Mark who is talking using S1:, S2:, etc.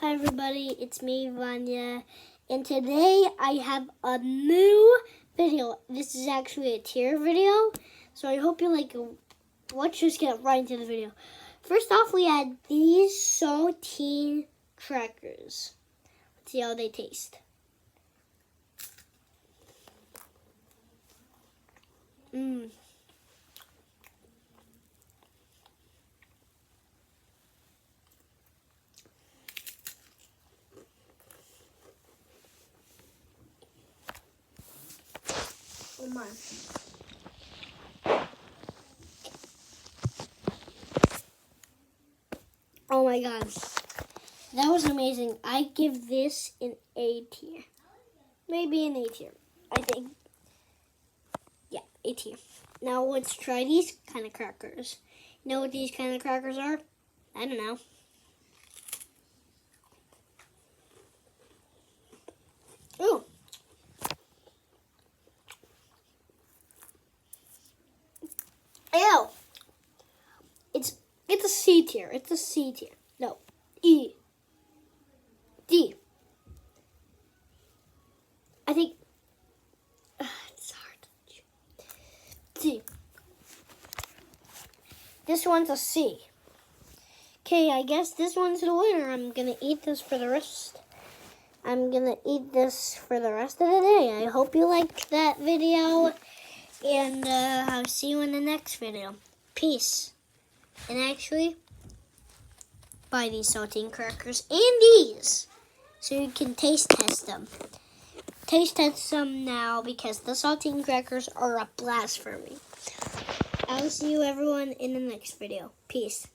S1: Hi everybody, it's me, Vanya, and today I have a new video. This is actually a tier video, so I hope you like it. Let's just get right into the video. First off, we had these saltine crackers. Let's see how they taste. Oh my. Oh my god. That was amazing. I give this an A tier. Maybe an A tier. I think. Yeah, A tier. Now let's try these kind of crackers. You know what these kind of crackers are? I don't know. Ooh. Ew. It's a C tier. It's a C tier. No. E. D. I think it's hard. D. This one's a C. Okay, I guess this one's the winner. I'm gonna eat this for the rest. I'm gonna eat this for the rest of the day. I hope you liked that video, and I'll see you in the next video. Peace. And actually, buy these saltine crackers and these, so you can taste test them. Taste test them now because the saltine crackers are a blast for me. I'll see you everyone in the next video. Peace.